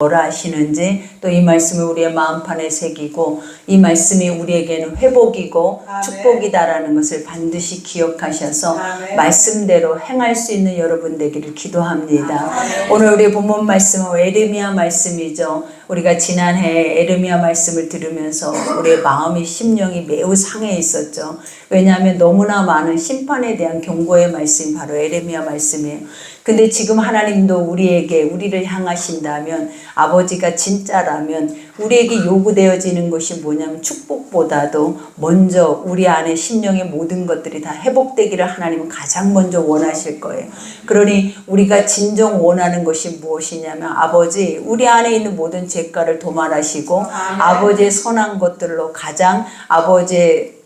뭐라 하시는지 또 이 말씀을 우리의 마음판에 새기고 이 말씀이 우리에게는 회복이고 아멘. 축복이다라는 것을 반드시 기억하셔서 아멘. 말씀대로 행할 수 있는 여러분 되기를 기도합니다. 아멘. 오늘 우리 본문 말씀은 에레미야 말씀이죠. 우리가 지난해 에레미야 말씀을 들으면서 우리의 마음이 심령이 매우 상해 있었죠. 왜냐하면 너무나 많은 심판에 대한 경고의 말씀이 바로 에레미야 말씀이에요. 근데 지금 하나님도 우리를 향하신다면 아버지가 진짜라면 우리에게 요구되어지는 것이 뭐냐면 축복보다도 먼저 우리 안에 심령의 모든 것들이 다 회복되기를 하나님은 가장 먼저 원하실 거예요. 그러니 우리가 진정 원하는 것이 무엇이냐면 아버지 우리 안에 있는 모든 죄가를 도말하시고 아버지의 선한 것들로 가장 아버지의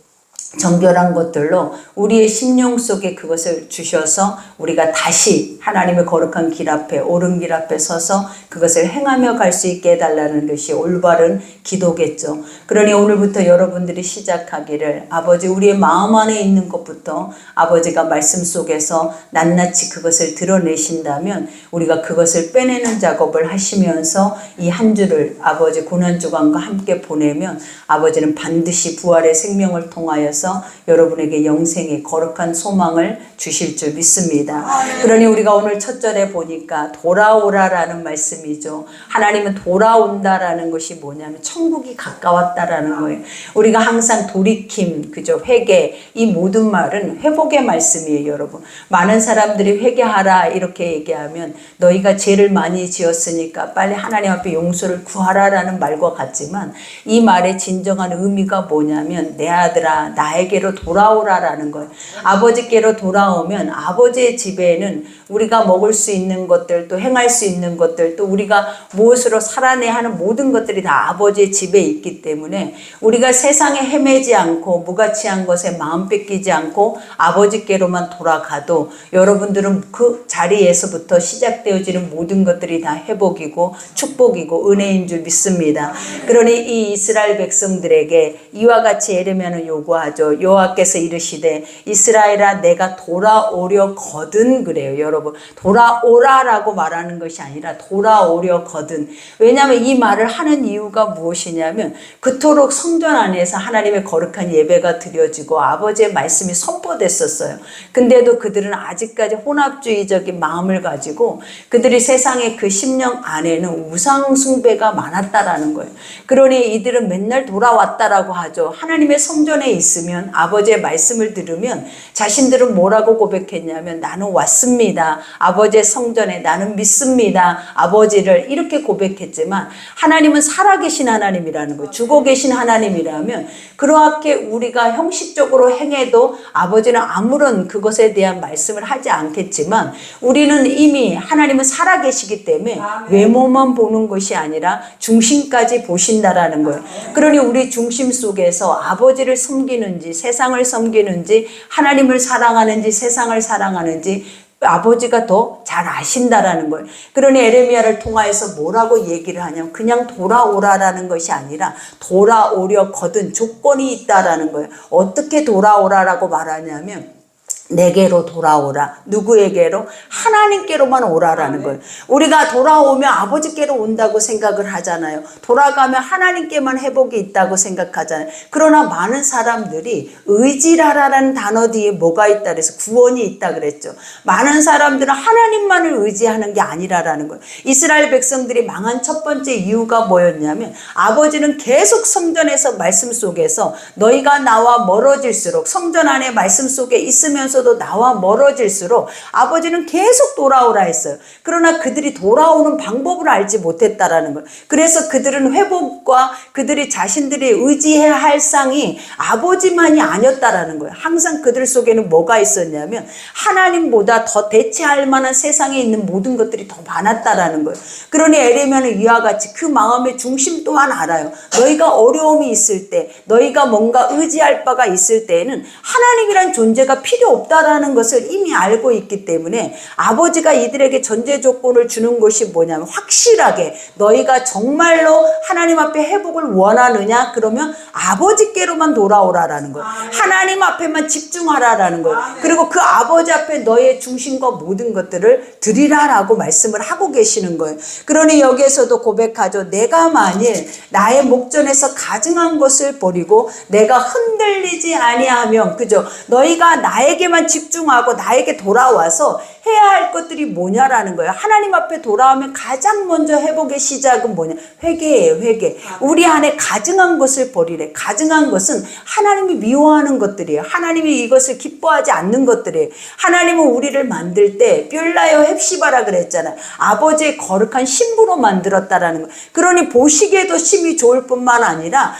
정결한 것들로 우리의 심령 속에 그것을 주셔서 우리가 다시 하나님의 거룩한 길 앞에 옳은 길 앞에 서서 그것을 행하며 갈 수 있게 해달라는 것이 올바른 기도겠죠. 그러니 오늘부터 여러분들이 시작하기를 아버지 우리의 마음 안에 있는 것부터 아버지가 말씀 속에서 낱낱이 그것을 드러내신다면 우리가 그것을 빼내는 작업을 하시면서 이 한 주를 아버지 고난주간과 함께 보내면 아버지는 반드시 부활의 생명을 통하여서 여러분에게 영생의 거룩한 소망을 주실 줄 믿습니다. 그러니 우리가 오늘 첫 절에 보니까 돌아오라라는 말씀이죠. 하나님은 돌아온다라는 것이 뭐냐면 천국이 가까웠다라는 거예요. 우리가 항상 돌이킴, 그죠? 회개, 이 모든 말은 회복의 말씀이에요, 여러분. 많은 사람들이 회개하라 이렇게 얘기하면 너희가 죄를 많이 지었으니까 빨리 하나님 앞에 용서를 구하라라는 말과 같지만 이 말의 진정한 의미가 뭐냐면 내 아들아 나에게로 돌아오라라는 거예요. 아버지께로 돌아오면 아버지의 집에는 우리가 먹을 수 있는 것들 또 행할 수 있는 것들 또 우리가 무엇으로 살아내야 하는 모든 것들이 다 아버지의 집에 있기 때문에 우리가 세상에 헤매지 않고 무가치한 것에 마음 뺏기지 않고 아버지께로만 돌아가도 여러분들은 그 자리에서부터 시작되어지는 모든 것들이 다 회복이고 축복이고 은혜인 줄 믿습니다. 그러니 이 이스라엘 백성들에게 이와 같이 에레미야는 요구하죠. 여호와께서 이르시되 이스라엘아 내가 돌아오려거든 그래요. 여러분 돌아오라라고 말하는 것이 아니라 돌아오려거든. 왜냐하면 이 말을 하는 이유가 무엇이냐면 그토록 성전 안에서 하나님의 거룩한 예배가 드려지고 아버지의 말씀이 선포됐었어요. 근데도 그들은 아직까지 혼합주의적인 마음을 가지고 그들이 세상의 그 심령 안에는 우상 숭배가 많았다라는 거예요. 그러니 이들은 맨날 돌아왔다라고 하죠. 하나님의 성전에 있으면 아버지의 말씀을 들으면 자신들은 뭐라고 고백했냐면 나는 왔습니다. 아버지의 성전에 나는 믿습니다. 아버지를 이렇게 고백했지만 하나님은 살아계신 하나님이라는 거예요. 죽어 계신 하나님이라면 그렇게 우리가 형식적으로 행해도 아버지는 아무런 그것에 대한 말씀을 하지 않겠지만 우리는 이미 하나님은 살아계시기 때문에 외모만 보는 것이 아니라 중심까지 보신다라는 거예요. 그러니 우리 중심 속에서 아버지를 섬기는지 세상을 섬기는지 하나님을 사랑하는지 세상을 사랑하는지 아버지가 더 잘 아신다라는 거예요. 그러니 에레미야를 통하여서 뭐라고 얘기를 하냐면 그냥 돌아오라라는 것이 아니라 돌아오려거든 조건이 있다라는 거예요. 어떻게 돌아오라라고 말하냐면 내게로 돌아오라. 누구에게로? 하나님께로만 오라라는 거예요. 우리가 돌아오면 아버지께로 온다고 생각을 하잖아요. 돌아가면 하나님께만 회복이 있다고 생각하잖아요. 그러나 많은 사람들이 의지라라는 단어 뒤에 뭐가 있다 그래서 구원이 있다 그랬죠. 많은 사람들은 하나님만을 의지하는 게 아니라라는 거예요. 이스라엘 백성들이 망한 첫 번째 이유가 뭐였냐면 아버지는 계속 성전에서 말씀 속에서 너희가 나와 멀어질수록 성전 안에 말씀 속에 있으면서 나와 멀어질수록 아버지는 계속 돌아오라 했어요. 그러나 그들이 돌아오는 방법을 알지 못했다라는 거예요. 그래서 그들은 회복과 그들이 자신들이 의지해야 할 상이 아버지만이 아니었다라는 거예요. 항상 그들 속에는 뭐가 있었냐면 하나님보다 더 대체할 만한 세상에 있는 모든 것들이 더 많았다라는 거예요. 그러니 에레미야는 이와 같이 그 마음의 중심 또한 알아요. 너희가 어려움이 있을 때 너희가 뭔가 의지할 바가 있을 때에는 하나님이란 존재가 필요 없다 없다라는 것을 이미 알고 있기 때문에 아버지가 이들에게 전제 조건을 주는 것이 뭐냐면 확실하게 너희가 정말로 하나님 앞에 회복을 원하느냐? 그러면 아버지께로만 돌아오라라는 거예요. 하나님 앞에만 집중하라라는 거예요. 그리고 그 아버지 앞에 너의 중심과 모든 것들을 드리라라고 말씀을 하고 계시는 거예요. 그러니 여기에서도 고백하죠. 내가 만일 나의 목전에서 가증한 것을 버리고 내가 흔들리지 아니하면, 그죠? 너희가 나에게만 집중하고 나에게 돌아와서 해야 할 것들이 뭐냐라는 거예요. 하나님 앞에 돌아오면 가장 먼저 회복의 시작은 뭐냐? 회개예요, 회개. 우리 안에 가증한 것을 버리래. 가증한 것은 하나님이 미워하는 것들이에요. 하나님이 이것을 기뻐하지 않는 것들이에요. 하나님은 우리를 만들 때 뷸라여 헵시바라 그랬잖아요. 아버지의 거룩한 신부로 만들었다라는 거예요. 그러니 보시기에도 심히 좋을 뿐만 아니라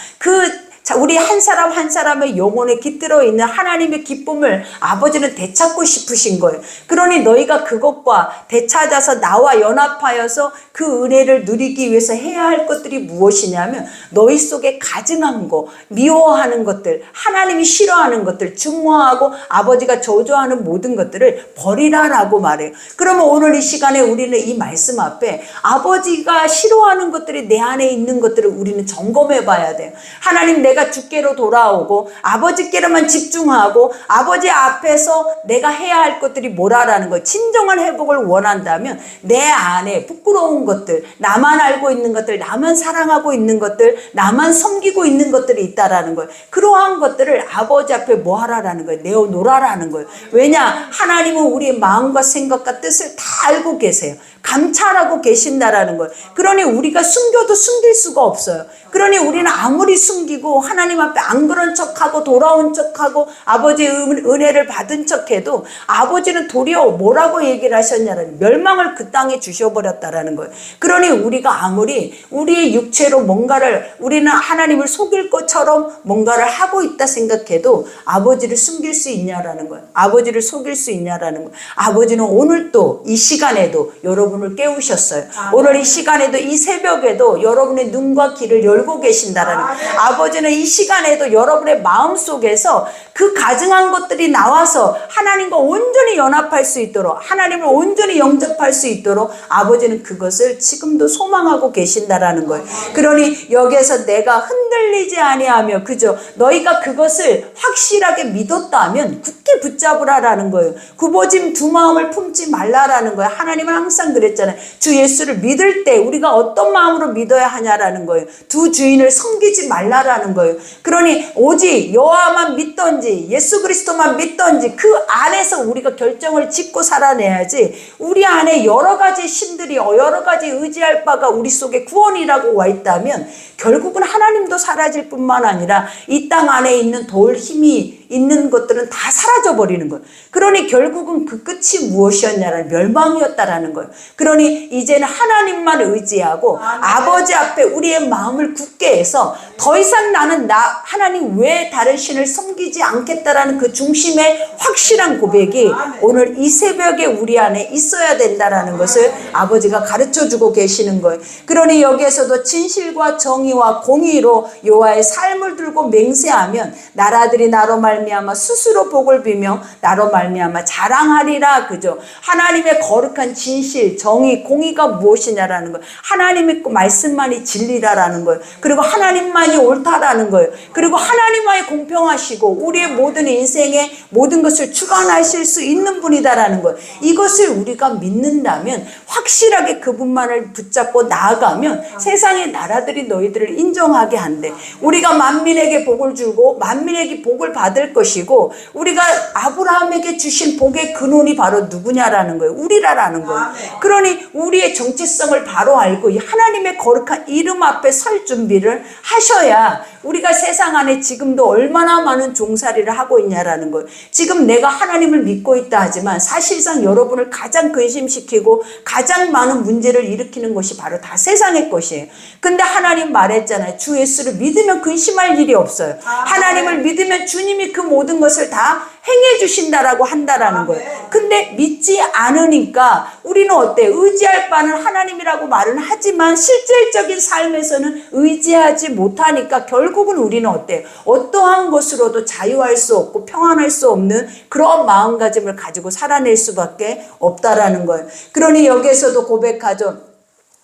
우리 한 사람 한 사람의 영혼에 깃들어 있는 하나님의 기쁨을 아버지는 되찾고 싶으신 거예요. 그러니 너희가 그것과 되찾아서 나와 연합하여서 그 은혜를 누리기 위해서 해야 할 것들이 무엇이냐면 너희 속에 가증한 거, 미워하는 것들, 하나님이 싫어하는 것들, 증오하고 아버지가 저주하는 모든 것들을 버리라라고 말해요. 그러면 오늘 이 시간에 우리는 이 말씀 앞에 아버지가 싫어하는 것들이 내 안에 있는 것들을 우리는 점검해 봐야 돼요. 하나님, 내가 주께로 돌아오고 아버지께로만 집중하고 아버지 앞에서 내가 해야 할 것들이 뭐라라는 거예요. 진정한 회복을 원한다면 내 안에 부끄러운 것들, 나만 알고 있는 것들, 나만 사랑하고 있는 것들, 나만 섬기고 있는 것들이 있다라는 거예요. 그러한 것들을 아버지 앞에 뭐 하라라는 거예요. 내어놓으라라는 거예요. 왜냐? 하나님은 우리의 마음과 생각과 뜻을 다 알고 계세요. 감찰하고 계신다라는 거예요. 그러니 우리가 숨겨도 숨길 수가 없어요. 그러니 우리는 아무리 숨기고 하나님 앞에 안 그런 척하고 돌아온 척하고 아버지의 은혜를 받은 척해도 아버지는 도리어 뭐라고 얘기를 하셨냐라는, 멸망을 그 땅에 주셔버렸다라는 거예요. 그러니 우리가 아무리 우리의 육체로 뭔가를, 우리는 하나님을 속일 것처럼 뭔가를 하고 있다 생각해도 아버지를 숨길 수 있냐라는 거예요. 아버지를 속일 수 있냐라는 거예요. 아버지는 오늘 또 이 시간에도 여러분을 깨우셨어요. 오늘 이 시간에도, 이 새벽에도 여러분의 눈과 귀를 열고 계신다라는 거예요. 아버지는 이 시간에도 여러분의 마음속에서 그 가증한 것들이 나와서 하나님과 온전히 연합할 수 있도록, 하나님을 온전히 영접할 수 있도록 아버지는 그것을 지금도 소망하고 계신다라는 거예요. 그러니 여기에서 내가 흔들리지 아니하며, 그죠? 너희가 그것을 확실하게 믿었다면 굳게 붙잡으라라는 거예요. 굽어짐 두 마음을 품지 말라라는 거예요. 하나님은 항상 그랬잖아요. 주 예수를 믿을 때 우리가 어떤 마음으로 믿어야 하냐라는 거예요. 두 주인을 섬기지 말라라는 거예요. 그러니 오직 여호와만 믿던지 예수 그리스도만 믿던지 그 안에서 우리가 결정을 짓고 살아내야지, 우리 안에 여러 가지 신들이, 여러 가지 의지할 바가 우리 속에 구원이라고 와 있다면 결국은 하나님도 사라질 뿐만 아니라 이 땅 안에 있는 도울 힘이 있는 것들은 다 사라져 버리는 거예요. 그러니 결국은 그 끝이 무엇이었냐라는, 멸망이었다라는 거예요. 그러니 이제는 하나님만 의지하고 아버지 앞에 우리의 마음을 굳게 해서 더 이상 나는 하나님 외에 다른 신을 섬기지 않겠다라는 그 중심의 확실한 고백이 오늘 이 새벽에 우리 안에 있어야 된다라는 것을 아버지가 가르쳐주고 계시는 거예요. 그러니 여기에서도 진실과 정의와 공의로 여호와의 삶을 들고 맹세하면 나라들이 나로 말미암아 스스로 복을 비며 나로 말미암아 자랑하리라. 그죠? 하나님의 거룩한 진실, 정의, 공의가 무엇이냐라는 거예요. 하나님의 말씀만이 진리라라는 거예요. 그리고 하나님만이 옳다라는 거예요. 그리고 하나님만이 공평하시고 우리의 모든 인생에 모든 것을 주관하실 수 있는 분이다라는 거예요. 이것을 우리가 믿는다면, 확실하게 그분만을 붙잡고 나아가면 세상의 나라들이 너희들을 인정하게 한대. 우리가 만민에게 복을 주고 만민에게 복을 받을 것이고, 우리가 아브라함에게 주신 복의 근원이 바로 누구냐라는 거예요. 우리라라는 거예요. 그러니 우리의 정체성을 바로 알고 이 하나님의 거룩한 이름 앞에 설 준비를 하셔야 우리가 세상 안에 지금도 얼마나 많은 종살이를 하고 있냐라는 거예요. 지금 내가 하나님을 믿고 있다 하지만 사실상 여러분을 가장 근심시키고 가장 많은 문제를 일으키는 것이 바로 다 세상의 것이에요. 근데 하나님 말했잖아요. 주 예수를 믿으면 근심할 일이 없어요. 하나님을 믿으면 주님이 그 모든 것을 다 행해 주신다라고 한다라는 거예요. 근데 믿지 않으니까 우리는 어때? 의지할 바는 하나님이라고 말은 하지만 실질적인 삶에서는 의지하지 못하니까 결국은 우리는 어때? 어떠한 것으로도 자유할 수 없고 평안할 수 없는 그런 마음가짐을 가지고 살아낼 수밖에 없다라는 거예요. 그러니 여기에서도 고백하죠.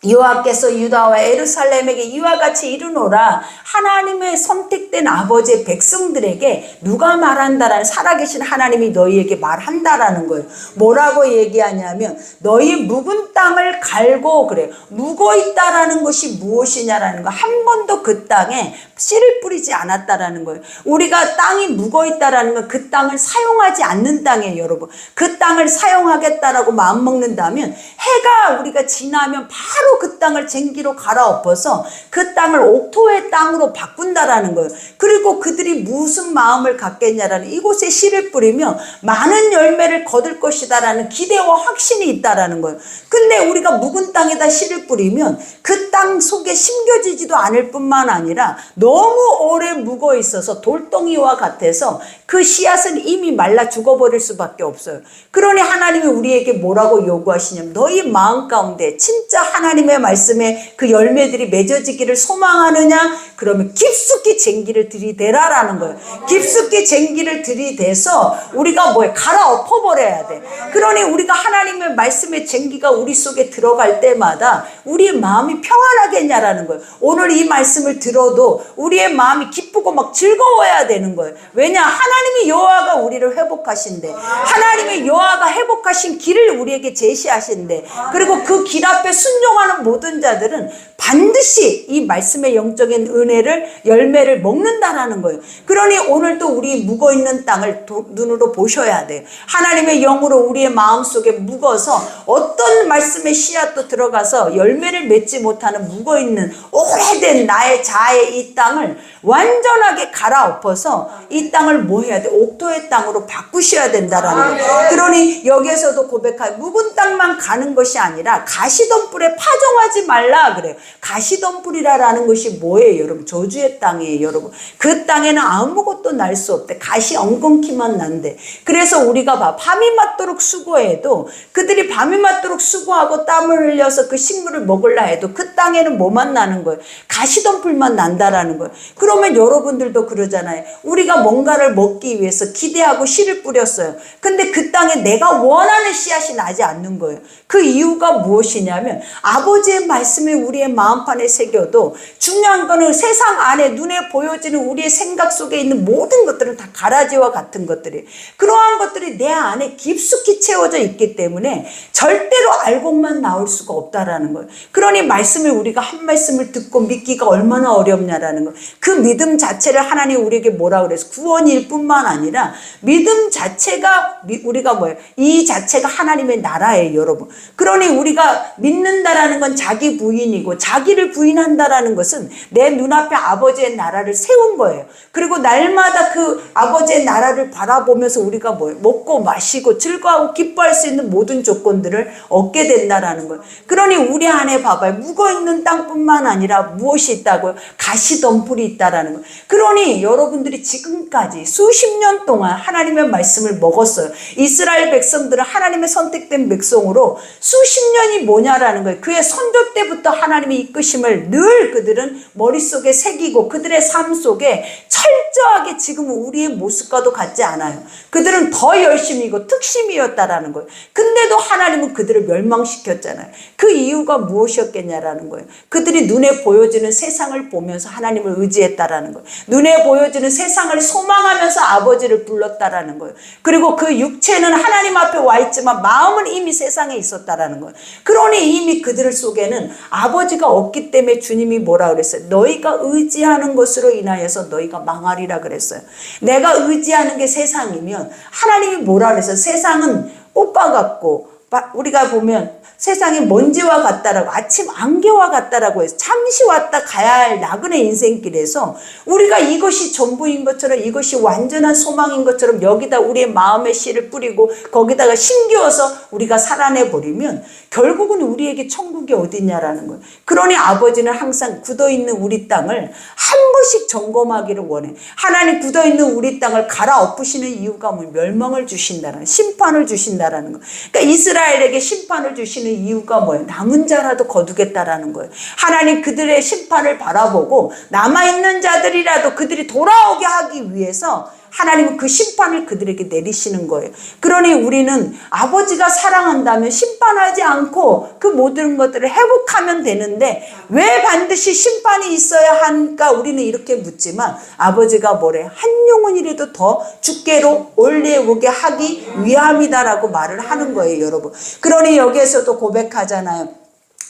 여호와께서 유다와 예루살렘에게 이와 같이 이르노라. 하나님의 선택된 아버지의 백성들에게 누가 말한다라는, 살아계신 하나님이 너희에게 말한다라는 거예요. 뭐라고 얘기하냐면 너희 묵은 땅을 갈고, 그래요. 묵어 있다라는 것이 무엇이냐라는 거. 한 번도 그 땅에 씨를 뿌리지 않았다라는 거예요. 우리가 땅이 묵어 있다라는 건 그 땅을 사용하지 않는 땅이에요, 여러분. 그 땅을 사용하겠다라고 마음먹는다면 해가 우리가 지나면 바로 그 땅을 쟁기로 갈아엎어서 그 땅을 옥토의 땅으로 바꾼다라는 거예요. 그리고 그들이 무슨 마음을 갖겠냐라는, 이곳에 씨를 뿌리며 많은 열매를 거둘 것이다라는 기대와 확신이 있다라는 거예요. 근데 우리가 묵은 땅에다 씨를 뿌리면 그 땅 속에 심겨지지도 않을 뿐만 아니라 너무 오래 묵어 있어서 돌덩이와 같아서 그 씨앗은 이미 말라 죽어버릴 수밖에 없어요. 그러니 하나님이 우리에게 뭐라고 요구하시냐면 너희 마음 가운데 진짜 하나님의 말씀에 그 열매들이 맺어지기를 소망하느냐? 그러면 깊숙이 쟁기를 들이대라라는 거예요. 깊숙이 쟁기를 들이대서 우리가 뭐에 갈아엎어 버려야 돼. 그러니 우리가 하나님의 말씀의 쟁기가 우리 속에 들어갈 때마다 우리의 마음이 평안하겠냐라는 거예요. 오늘 이 말씀을 들어도 우리의 마음이 기쁘고 막 즐거워야 되는 거예요. 왜냐? 하나님이 여호와가 우리를 회복하신대. 하나님의 여호와가 회복하신 길을 우리에게 제시하신대. 그리고 그 길 앞에 순종하는 모든 자들은 반드시 이 말씀의 영적인 은혜를, 열매를 먹는다라는 거예요. 그러니 오늘도 우리 묵어있는 땅을 눈으로 보셔야 돼요. 하나님의 영으로 우리의 마음속에 묵어서 어떤 말씀의 씨앗도 들어가서 열매를 맺지 못하는 묵어있는 오래된 나의 자아의 이 땅을 완전하게 갈아엎어서 이 땅을 뭐 해야 돼? 옥토의 땅으로 바꾸셔야 된다라는 거예요. 그러니 여기에서도 고백하여 묵은 땅만 가는 것이 아니라 가시덤불에 파종하지 말라 그래요. 가시덤불이라는 것이 뭐예요, 여러분? 저주의 땅이에요, 여러분. 그 땅에는 아무것도 날 수 없대. 가시 엉겅퀴만 난대. 그래서 우리가 밤이 맞도록 수고해도, 그들이 밤이 맞도록 수고하고 땀을 흘려서 그 식물을 먹으려 해도 그 땅에는 뭐만 나는 거예요? 가시덤불만 난다라는 거예요. 그러면 여러분들도 그러잖아요. 우리가 뭔가를 먹기 위해서 기대하고 씨를 뿌렸어요. 근데 그 땅에 내가 원하는 씨앗이 나지 않는 거예요. 그 이유가 무엇이냐면 아버지의 말씀이 우리의 마음판에 새겨도 중요한 거는 세상 안에 눈에 보여지는 우리의 생각 속에 있는 모든 것들은 다 가라지와 같은 것들이에요. 그러한 것들이 내 안에 깊숙이 채워져 있기 때문에 절대로 알고만 나올 수가 없다라는 거예요. 그러니 말씀을 우리가 한 말씀을 듣고 믿기가 얼마나 어렵냐라는 거예요. 그 믿음 자체를 하나님 우리에게 뭐라 그래서 구원일 뿐만 아니라 믿음 자체가 우리가 뭐예요? 이 자체가 하나님의 나라예요, 여러분. 그러니 우리가 믿는다라는 건 자기 부인이고, 자기를 부인한다라는 것은 내 눈앞에 아버지의 나라를 세운 거예요. 그리고 날마다 그 아버지의 나라를 바라보면서 우리가 뭐예요? 먹고 마시고 즐거워하고 기뻐할 수 있는 모든 조건들을 얻게 된다라는 거예요. 그러니 우리 안에 봐봐요. 묵어있는 땅뿐만 아니라 무엇이 있다고요? 가시덤불이 있다라는 거예요. 그러니 여러분들이 지금까지 수십 년 동안 하나님의 말씀을 먹었어요. 이스라엘 백성들은 하나님의 선택된 백성으로 수십 년이 뭐냐라는 거예요. 그의 선조 때부터 하나님의 이끄심을 늘 그들은 머릿속에 새기고 그들의 삶 속에 철저하게 지금 우리의 모습과도 같지 않아요. 그들은 더 열심이고 특심이었다라는 거예요. 근데도 하나님은 그들을 멸망시켰잖아요. 그 이유가 무엇이었겠냐라는 거예요. 그들이 눈에 보여지는 세상을 보면서 하나님을 의지했다라는 거예요. 눈에 보여지는 세상을 소망하면서 아버지를 불렀다라는 거예요. 그리고 그 육체는 하나님 앞에 와 있지만 마음은 이미 세상에 있었다라는 거예요. 그러니 이미 그들 속에는 아버지가 없기 때문에 주님이 뭐라 그랬어요? 너희가 의지하는 것으로 인하여서 너희가 망하리라 그랬어요. 내가 의지하는 게 세상이면 하나님이 뭐라 그랬어요? 세상은 꽃과 같고, 우리가 보면 세상이 먼지와 같다라고, 아침 안개와 같다라고 해서 잠시 왔다 가야 할 나그네 인생길에서 우리가 이것이 전부인 것처럼, 이것이 완전한 소망인 것처럼 여기다 우리의 마음의 씨를 뿌리고 거기다가 심기어서 우리가 살아내 버리면 결국은 우리에게 천국이 어디냐라는 거예요. 그러니 아버지는 항상 굳어있는 우리 땅을 한 번씩 점검하기를 원해. 하나님 굳어있는 우리 땅을 갈아엎으시는 이유가 뭐 멸망을 주신다는, 심판을 주신다라는 거. 그러니까 이스라엘에게 심판을 주시는 이유가 뭐예요? 남은 자라도 거두겠다라는 거예요. 하나님 그들의 심판을 바라보고 남아있는 자들이라도 그들이 돌아오게 하기 위해서 하나님은 그 심판을 그들에게 내리시는 거예요. 그러니 우리는 아버지가 사랑한다면 심판하지 않고 그 모든 것들을 회복하면 되는데 왜 반드시 심판이 있어야 하니까 우리는 이렇게 묻지만, 아버지가 뭐래? 한 영혼이라도 더 주께로 올려오게 하기 위함이다라고 말을 하는 거예요, 여러분. 그러니 여기에서도 고백하잖아요.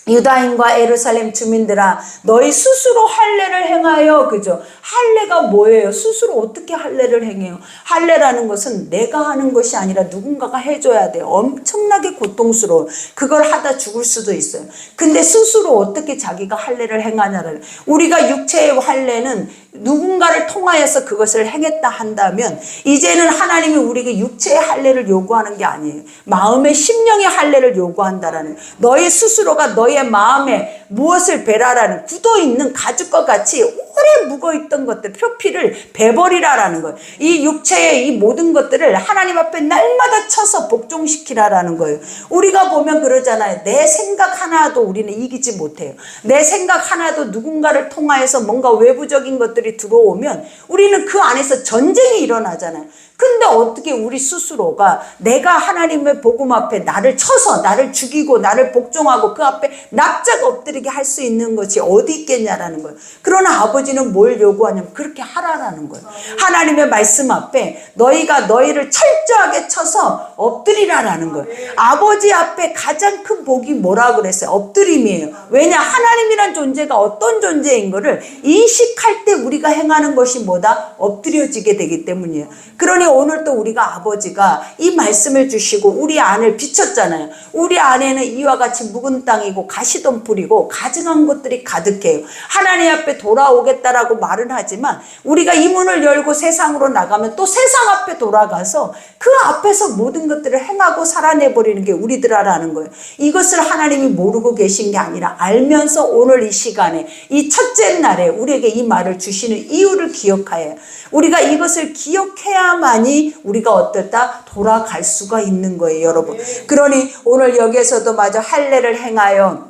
유다인과 예루살렘 주민들아, 너희 스스로 할례를 행하여, 그죠? 할례가 뭐예요? 스스로 어떻게 할례를 행해요? 할례라는 것은 내가 하는 것이 아니라 누군가가 해줘야 돼요. 엄청나게 고통스러워. 그걸 하다 죽을 수도 있어요. 근데 스스로 어떻게 자기가 할례를 행하냐를, 우리가 육체의 할례는 누군가를 통하여서 그것을 행했다 한다면 이제는 하나님이 우리에게 육체의 할례를 요구하는 게 아니에요. 마음의 심령의 할례를 요구한다라는, 너희 스스로가 너의 마음에 무엇을 베라라는, 굳어있는 가죽과 같이 오래 묵어있던 것들, 표피를 베버리라라는 거예요. 이 육체의 이 모든 것들을 하나님 앞에 날마다 쳐서 복종시키라라는 거예요. 우리가 보면 그러잖아요. 내 생각 하나도 우리는 이기지 못해요. 내 생각 하나도 누군가를 통하여서 뭔가 외부적인 것들이 들어오면 우리는 그 안에서 전쟁이 일어나잖아요. 근데 어떻게 우리 스스로가 내가 하나님의 복음 앞에 나를 쳐서 나를 죽이고 나를 복종하고 그 앞에 납작 엎드리게 할 수 있는 것이 어디 있겠냐라는 거예요. 그러나 아버지는 뭘 요구하냐면 그렇게 하라라는 거예요. 하나님의 말씀 앞에 너희가 너희를 철저하게 쳐서 엎드리라라는 거예요. 아버지 앞에 가장 큰 복이 뭐라 그랬어요? 엎드림이에요. 왜냐? 하나님이란 존재가 어떤 존재인 거를 인식할 때 우리가 행하는 것이 뭐다? 엎드려지게 되기 때문이에요. 그러니 오늘 또 우리가 아버지가 이 말씀을 주시고 우리 안을 비쳤잖아요. 우리 안에는 이와 같이 묵은 땅이고 가시덤불이고 가증한 것들이 가득해요. 하나님 앞에 돌아오겠다라고 말은 하지만 우리가 이 문을 열고 세상으로 나가면 또 세상 앞에 돌아가서 그 앞에서 모든 것들을 행하고 살아내버리는 게 우리들아라는 거예요. 이것을 하나님이 모르고 계신 게 아니라 알면서 오늘 이 시간에 이 첫째 날에 우리에게 이 말을 주시는 이유를 기억하여야, 우리가 이것을 기억해야만이 우리가 어떨다? 돌아갈 수가 있는 거예요, 여러분. 그러니 오늘 여기에서도 마저 할례를 행하여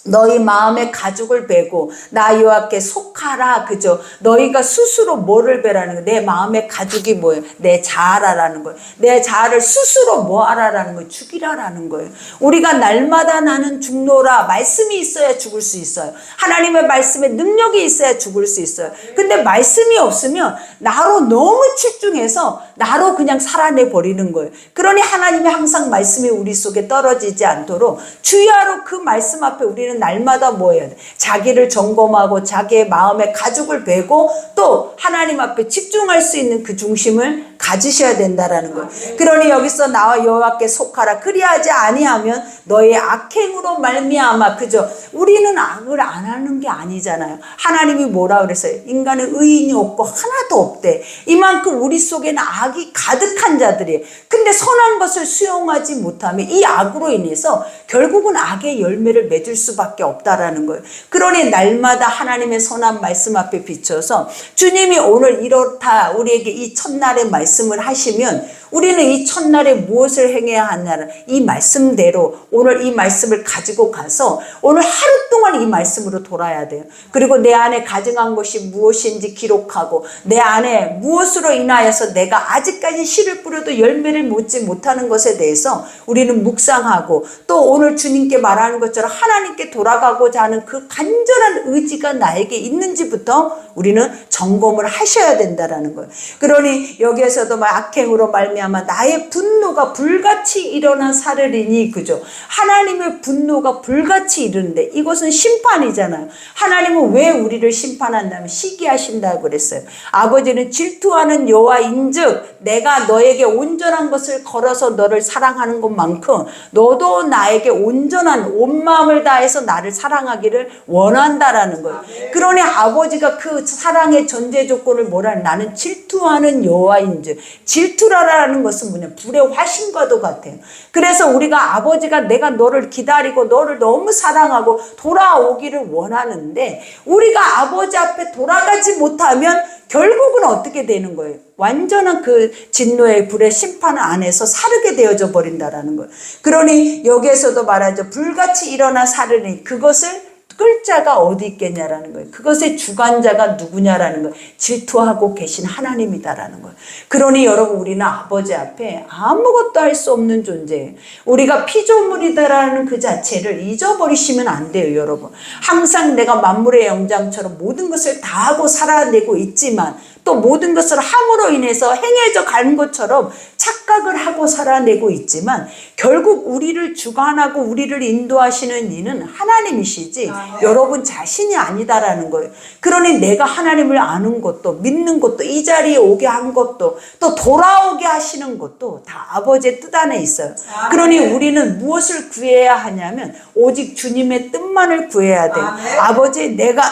너희 마음의 가죽을 베고 나 여호와께 속하라, 그죠? 너희가 스스로 뭐를 베라는 거예요? 내 마음의 가죽이 뭐예요? 내 자아라는 거예요. 내 자아를 스스로 뭐 하라라는 거예요? 죽이라라는 거예요. 우리가 날마다 나는 죽노라, 말씀이 있어야 죽을 수 있어요. 하나님의 말씀에 능력이 있어야 죽을 수 있어요. 근데 말씀이 없으면 나로 너무 집중해서 나로 그냥 살아내 버리는 거예요. 그러니 하나님이 항상 말씀이 우리 속에 떨어지지 않도록 주야로 그 말씀 앞에 우리는 날마다 뭐 해야 돼? 자기를 점검하고 자기의 마음에 가죽을 베고 또 하나님 앞에 집중할 수 있는 그 중심을 가지셔야 된다라는 거예요. 그러니 여기서 나와 여호와께 속하라. 그리하지 아니하면 너의 악행으로 말미암아, 그죠? 우리는 악을 안 하는 게 아니잖아요. 하나님이 뭐라 그랬어요? 인간은 의인이 없고 하나도 없대. 이만큼 우리 속에는 악이 가득한 자들이에요. 근데 선한 것을 수용하지 못하면 이 악으로 인해서 결국은 악의 열매를 맺을 수밖에 없다라는 거예요. 그러니 날마다 하나님의 선한 말씀 앞에 비춰서 주님이 오늘 이렇다 우리에게 이 첫날의 말씀을 하시면 우리는 이 첫날에 무엇을 행해야 하냐는 이 말씀대로 오늘 이 말씀을 가지고 가서 오늘 하루 동안 이 말씀으로 돌아야 돼요. 그리고 내 안에 가증한 것이 무엇인지 기록하고 내 안에 무엇으로 인하여서 내가 아직까지 씨를 뿌려도 열매를 맺지 못하는 것에 대해서 우리는 묵상하고 또 오늘 주님께 말하는 것처럼 하나님께 돌아가고자 하는 그 간절한 의지가 나에게 있는지부터 우리는 점검을 하셔야 된다라는 거예요. 그러니 여기에서도 악행으로 말미암아 말미암아 나의 분노가 불같이 일어나 사르리니. 그죠? 하나님의 분노가 불같이 이르는데 이것은 심판이잖아요. 하나님은 왜 우리를 심판한다면 시기하신다고 그랬어요. 아버지는 질투하는 여호와인즉 내가 너에게 온전한 것을 걸어서 너를 사랑하는 것만큼 너도 나에게 온전한 온 마음을 다해서 나를 사랑하기를 원한다라는 거예요. 그러니 아버지가 그 사랑의 전제 조건을 뭐라, 나는 질투하는 여호와인즉. 질투라는 것은 뭐냐, 불의 화신과도 같아요. 그래서 우리가 아버지가 내가 너를 기다리고 너를 너무 사랑하고 돌아오기를 원하는데 우리가 아버지 앞에 돌아가지 못하면 결국은 어떻게 되는 거예요? 완전한 그 진노의 불의 심판 안에서 사르게 되어져 버린다라는 거예요. 그러니 여기에서도 말하죠. 불같이 일어나 사르니 그것을 끌 자가 어디 있겠냐라는 거예요. 그것의 주관자가 누구냐라는 거예요. 질투하고 계신 하나님이다라는 거예요. 그러니 여러분 우리는 아버지 앞에 아무것도 할 수 없는 존재예요. 우리가 피조물이다라는 그 자체를 잊어버리시면 안 돼요. 여러분 항상 내가 만물의 영장처럼 모든 것을 다 하고 살아내고 있지만 또 모든 것을 함으로 인해서 행해져 가는 것처럼 착각을 하고 살아내고 있지만 결국 우리를 주관하고 우리를 인도하시는 이는 하나님이시지 여러분 자신이 아니다라는 거예요. 그러니 내가 하나님을 아는 것도 믿는 것도 이 자리에 오게 한 것도 또 돌아오게 하시는 것도 다 아버지의 뜻 안에 있어요. 그러니 우리는 무엇을 구해야 하냐면 오직 주님의 뜻만을 구해야 돼요. 아버지 내가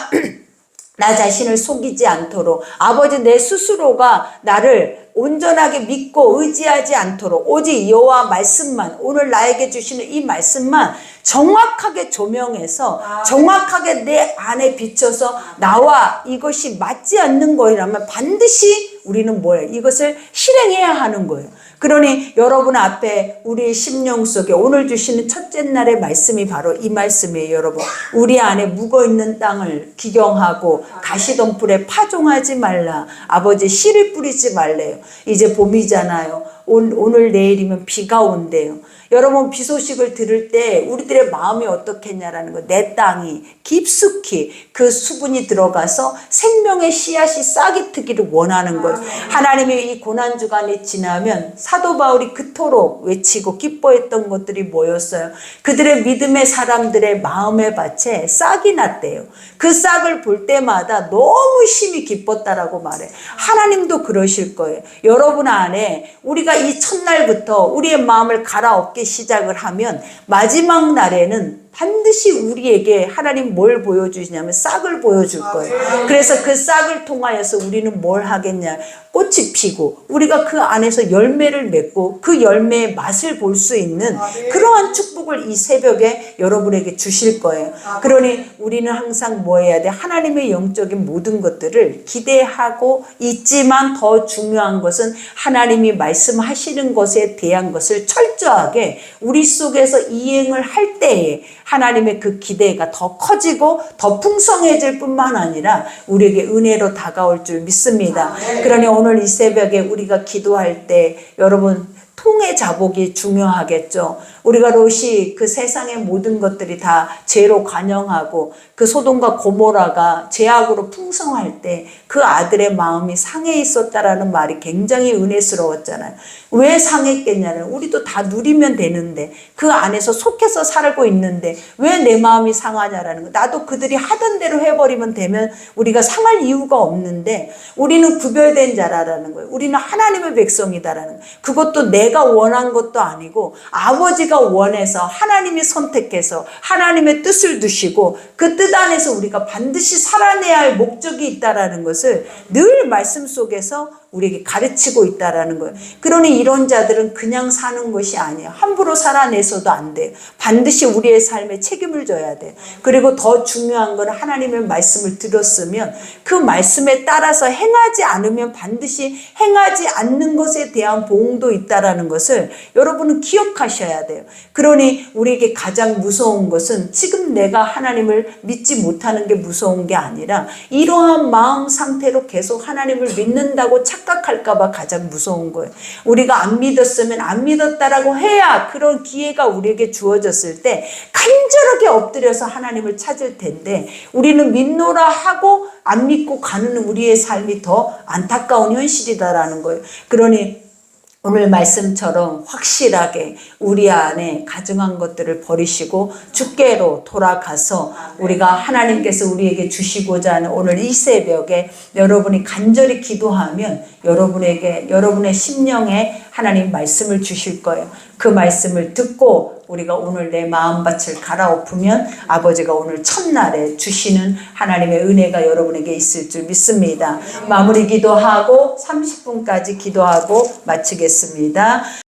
나 자신을 속이지 않도록 아버지 내 스스로가 나를 온전하게 믿고 의지하지 않도록 오직 여호와 말씀만 오늘 나에게 주시는 이 말씀만 정확하게 조명해서 정확하게 내 안에 비춰서 나와 이것이 맞지 않는 거라면 반드시 우리는 뭐예요? 이것을 실행해야 하는 거예요. 그러니 여러분 앞에 우리 심령 속에 오늘 주시는 첫째 날의 말씀이 바로 이 말씀이에요. 여러분 우리 안에 묵어있는 땅을 기경하고 가시덤불에 파종하지 말라. 아버지 씨를 뿌리지 말래요. 이제 봄이잖아요. 오늘 내일이면 비가 온대요. 여러분 비 소식을 들을 때 우리들의 마음이 어떻겠냐라는 거. 내 땅이 깊숙이 그 수분이 들어가서 생명의 씨앗이 싹이 트기를 원하는 거예요. 하나님의 이 고난주간이 지나면 사도 바울이 그토록 외치고 기뻐했던 것들이 뭐였어요? 그들의 믿음의 사람들의 마음의 밭에 싹이 났대요. 그 싹을 볼 때마다 너무 심히 기뻤다라고 말해. 하나님도 그러실 거예요. 여러분 안에 우리가 이 첫날부터 우리의 마음을 갈아엎기 시작을 하면 마지막 날에는 반드시 우리에게 하나님 뭘 보여주시냐면 싹을 보여줄 거예요. 그래서 그 싹을 통하여서 우리는 뭘 하겠냐. 꽃이 피고 우리가 그 안에서 열매를 맺고 그 열매의 맛을 볼 수 있는 그러한 축복을 이 새벽에 여러분에게 주실 거예요. 그러니 우리는 항상 뭐 해야 돼? 하나님의 영적인 모든 것들을 기대하고 있지만 더 중요한 것은 하나님이 말씀하시는 것에 대한 것을 철저하게 우리 속에서 이행을 할 때에 하나님의 그 기대가 더 커지고 더 풍성해질 뿐만 아니라 우리에게 은혜로 다가올 줄 믿습니다. 그러니 오늘 이 새벽에 우리가 기도할 때 여러분 통의 자복이 중요하겠죠. 우리가 롯이 그 세상의 모든 것들이 다 죄로 관영하고 그 소돔과 고모라가 죄악으로 풍성할 때 그 아들의 마음이 상해 있었다라는 말이 굉장히 은혜스러웠잖아요. 왜 상했겠냐는 우리도 다 누리면 되는데 그 안에서 속해서 살고 있는데 왜 내 마음이 상하냐라는 거. 나도 그들이 하던 대로 해버리면 되면 우리가 상할 이유가 없는데 우리는 구별된 자라는 거예요. 우리는 하나님의 백성이다라는 거예요. 그것도 내가 원한 것도 아니고 아버지가 원해서 하나님이 선택해서 하나님의 뜻을 두시고 그 뜻 안에서 우리가 반드시 살아내야 할 목적이 있다라는 것을 늘 말씀 속에서 우리에게 가르치고 있다라는 거예요. 그러니 이런 자들은 그냥 사는 것이 아니에요. 함부로 살아내서도 안 돼요. 반드시 우리의 삶에 책임을 져야 돼요. 그리고 더 중요한 건 하나님의 말씀을 들었으면 그 말씀에 따라서 행하지 않으면 반드시 행하지 않는 것에 대한 보응도 있다라는 것을 여러분은 기억하셔야 돼요. 그러니 우리에게 가장 무서운 것은 지금 내가 하나님을 믿지 못하는 게 무서운 게 아니라 이러한 마음 상태로 계속 하나님을 믿는다고 착각할까봐 가장 무서운 거예요. 우리가 안 믿었으면 안 믿었다라고 해야 그런 기회가 우리에게 주어졌을 때 간절하게 엎드려서 하나님을 찾을 텐데 우리는 믿노라 하고 안 믿고 가는 우리의 삶이 더 안타까운 현실이다라는 거예요. 그러니 오늘 말씀처럼 확실하게 우리 안에 가증한 것들을 버리시고 주께로 돌아가서 우리가 하나님께서 우리에게 주시고자 하는 오늘 이 새벽에 여러분이 간절히 기도하면 여러분에게 여러분의 심령에 하나님 말씀을 주실 거예요. 그 말씀을 듣고 우리가 오늘 내 마음밭을 갈아엎으면 아버지가 오늘 첫날에 주시는 하나님의 은혜가 여러분에게 있을 줄 믿습니다. 마무리 기도하고 30분까지 기도하고 마치겠습니다.